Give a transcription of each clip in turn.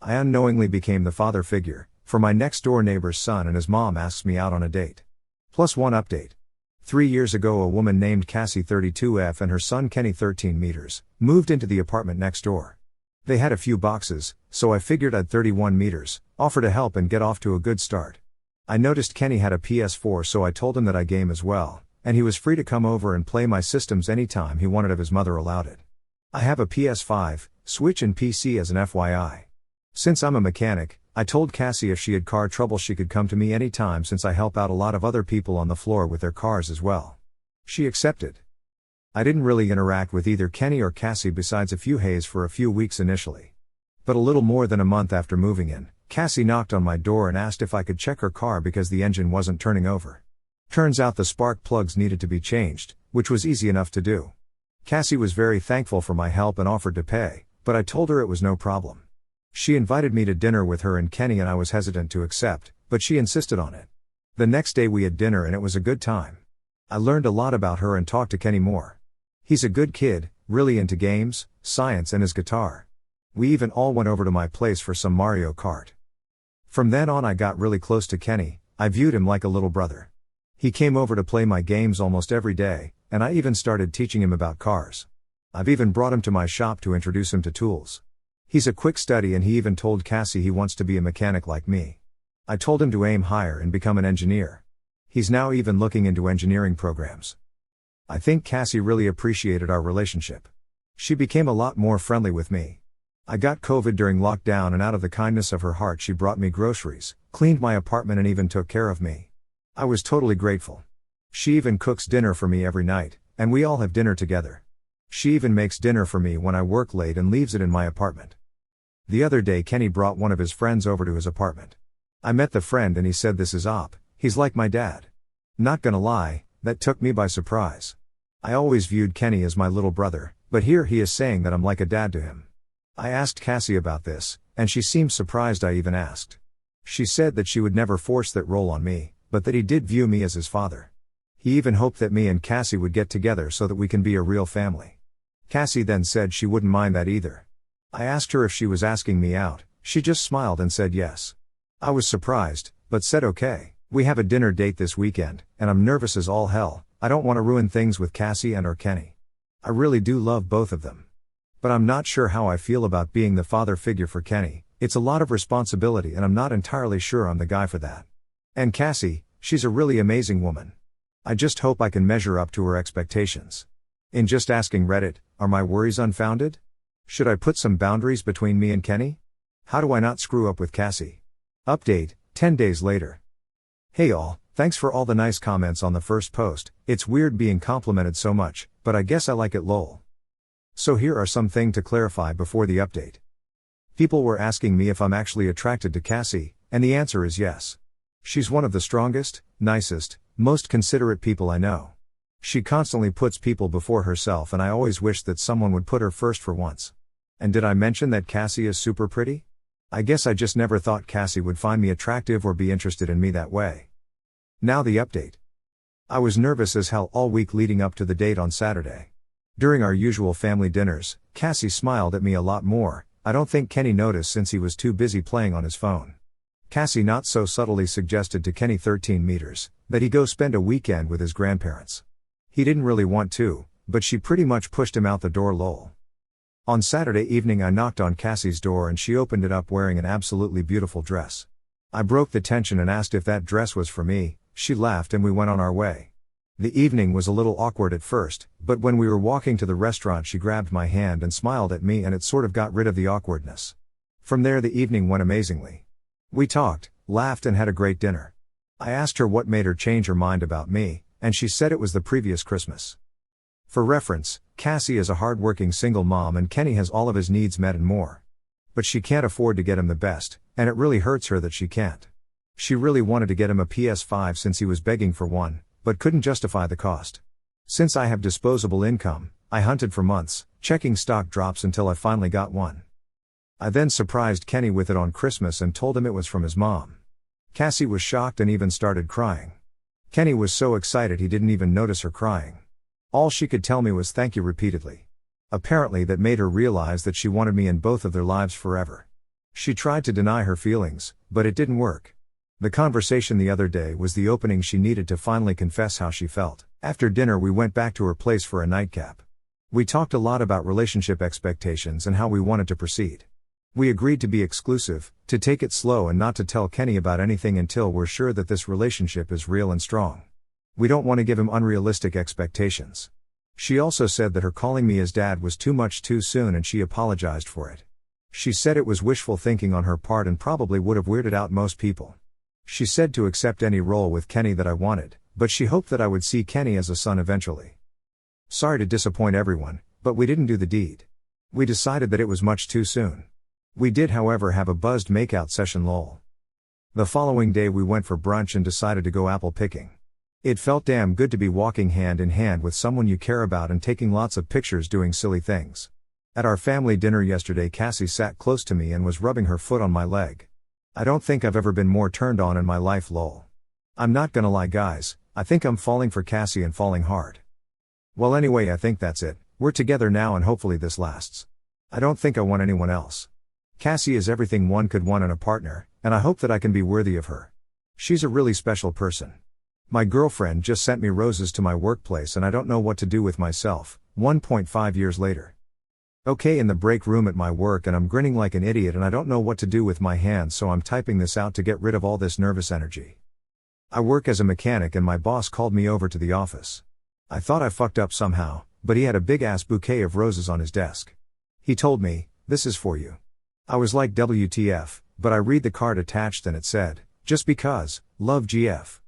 I unknowingly became the father figure, for my next-door neighbor's son, and his mom asks me out on a date. Plus one update. 3 years ago, a woman named Cassie 32F and her son Kenny 13 meters, moved into the apartment next door. They had a few boxes, so I figured I'd 31 meters, offer to help and get off to a good start. I noticed Kenny had a PS4, so I told him that I game as well, and he was free to come over and play my systems anytime he wanted if his mother allowed it. I have a PS5, Switch and PC as an FYI. Since I'm a mechanic, I told Cassie if she had car trouble she could come to me anytime, since I help out a lot of other people on the floor with their cars as well. She accepted. I didn't really interact with either Kenny or Cassie besides a few hays for a few weeks initially. But a little more than a month after moving in, Cassie knocked on my door and asked if I could check her car because the engine wasn't turning over. Turns out the spark plugs needed to be changed, which was easy enough to do. Cassie was very thankful for my help and offered to pay, but I told her it was no problem. She invited me to dinner with her and Kenny, and I was hesitant to accept, but she insisted on it. The next day we had dinner and it was a good time. I learned a lot about her and talked to Kenny more. He's a good kid, really into games, science and his guitar. We even all went over to my place for some Mario Kart. From then on I got really close to Kenny. I viewed him like a little brother. He came over to play my games almost every day, and I even started teaching him about cars. I've even brought him to my shop to introduce him to tools. He's a quick study, and he even told Cassie he wants to be a mechanic like me. I told him to aim higher and become an engineer. He's now even looking into engineering programs. I think Cassie really appreciated our relationship. She became a lot more friendly with me. I got COVID during lockdown, and out of the kindness of her heart she brought me groceries, cleaned my apartment and even took care of me. I was totally grateful. She even cooks dinner for me every night, and we all have dinner together. She even makes dinner for me when I work late and leaves it in my apartment. The other day Kenny brought one of his friends over to his apartment. I met the friend and he said this is Op, he's like my dad. Not gonna lie, that took me by surprise. I always viewed Kenny as my little brother, but here he is saying that I'm like a dad to him. I asked Cassie about this, and she seemed surprised I even asked. She said that she would never force that role on me, but that he did view me as his father. He even hoped that me and Cassie would get together so that we can be a real family. Cassie then said she wouldn't mind that either. I asked her if she was asking me out. She just smiled and said yes. I was surprised, but said okay. We have a dinner date this weekend, and I'm nervous as all hell. I don't want to ruin things with Cassie and or Kenny. I really do love both of them. But I'm not sure how I feel about being the father figure for Kenny. It's a lot of responsibility and I'm not entirely sure I'm the guy for that. And Cassie, she's a really amazing woman. I just hope I can measure up to her expectations. In just asking Reddit, are my worries unfounded? Should I put some boundaries between me and Kenny? How do I not screw up with Cassie? Update, 10 days later. Hey all, thanks for all the nice comments on the first post. It's weird being complimented so much, but I guess I like it lol. So here are some things to clarify before the update. People were asking me if I'm actually attracted to Cassie, and the answer is yes. She's one of the strongest, nicest, most considerate people I know. She constantly puts people before herself, and I always wish that someone would put her first for once. And did I mention that Cassie is super pretty? I guess I just never thought Cassie would find me attractive or be interested in me that way. Now the update. I was nervous as hell all week leading up to the date on Saturday. During our usual family dinners, Cassie smiled at me a lot more. I don't think Kenny noticed since he was too busy playing on his phone. Cassie not so subtly suggested to Kenny 13 meters that he go spend a weekend with his grandparents. He didn't really want to, but she pretty much pushed him out the door lol. On Saturday evening I knocked on Cassie's door and she opened it up wearing an absolutely beautiful dress. I broke the tension and asked if that dress was for me. She laughed and we went on our way. The evening was a little awkward at first, but when we were walking to the restaurant she grabbed my hand and smiled at me and it sort of got rid of the awkwardness. From there the evening went amazingly. We talked, laughed and had a great dinner. I asked her what made her change her mind about me, and she said it was the previous Christmas. For reference, Cassie is a hard-working single mom and Kenny has all of his needs met and more. But she can't afford to get him the best, and it really hurts her that she can't. She really wanted to get him a PS5 since he was begging for one, but couldn't justify the cost. Since I have disposable income, I hunted for months, checking stock drops until I finally got one. I then surprised Kenny with it on Christmas and told him it was from his mom. Cassie was shocked and even started crying. Kenny was so excited he didn't even notice her crying. All she could tell me was thank you repeatedly. Apparently that made her realize that she wanted me in both of their lives forever. She tried to deny her feelings, but it didn't work. The conversation the other day was the opening she needed to finally confess how she felt. After dinner we went back to her place for a nightcap. We talked a lot about relationship expectations and how we wanted to proceed. We agreed to be exclusive, to take it slow and not to tell Kenny about anything until we're sure that this relationship is real and strong. We don't want to give him unrealistic expectations. She also said that her calling me his dad was too much too soon and she apologized for it. She said it was wishful thinking on her part and probably would have weirded out most people. She said to accept any role with Kenny that I wanted, but she hoped that I would see Kenny as a son eventually. Sorry to disappoint everyone, but we didn't do the deed. We decided that it was much too soon. We did however have a buzzed makeout session lol. The following day we went for brunch and decided to go apple picking. It felt damn good to be walking hand in hand with someone you care about and taking lots of pictures doing silly things. At our family dinner yesterday Cassie sat close to me and was rubbing her foot on my leg. I don't think I've ever been more turned on in my life lol. I'm not gonna lie guys, I think I'm falling for Cassie and falling hard. Well anyway I think that's it, we're together now and hopefully this lasts. I don't think I want anyone else. Cassie is everything one could want in a partner, and I hope that I can be worthy of her. She's a really special person. My girlfriend just sent me roses to my workplace and I don't know what to do with myself, 1.5 years later. Okay, in the break room at my work and I'm grinning like an idiot and I don't know what to do with my hands so I'm typing this out to get rid of all this nervous energy. I work as a mechanic and my boss called me over to the office. I thought I fucked up somehow, but he had a big ass bouquet of roses on his desk. He told me, "This is for you." I was like WTF, but I read the card attached and it said, "Just because, love GF."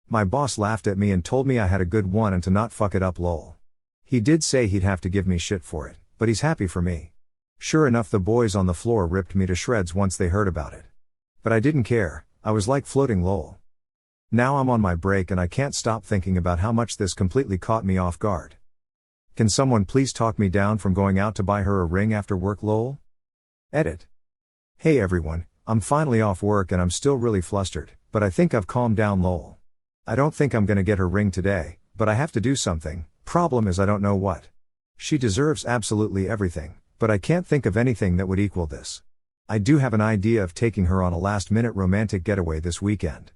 My boss laughed at me and told me I had a good one and to not fuck it up lol. He did say he'd have to give me shit for it, but he's happy for me. Sure enough the boys on the floor ripped me to shreds once they heard about it. But I didn't care, I was like floating lol. Now I'm on my break and I can't stop thinking about how much this completely caught me off guard. Can someone please talk me down from going out to buy her a ring after work lol? Edit. Hey everyone, I'm finally off work and I'm still really flustered, but I think I've calmed down lol. I don't think I'm gonna get her ring today, but I have to do something, problem is I don't know what. She deserves absolutely everything, but I can't think of anything that would equal this. I do have an idea of taking her on a last-minute romantic getaway this weekend.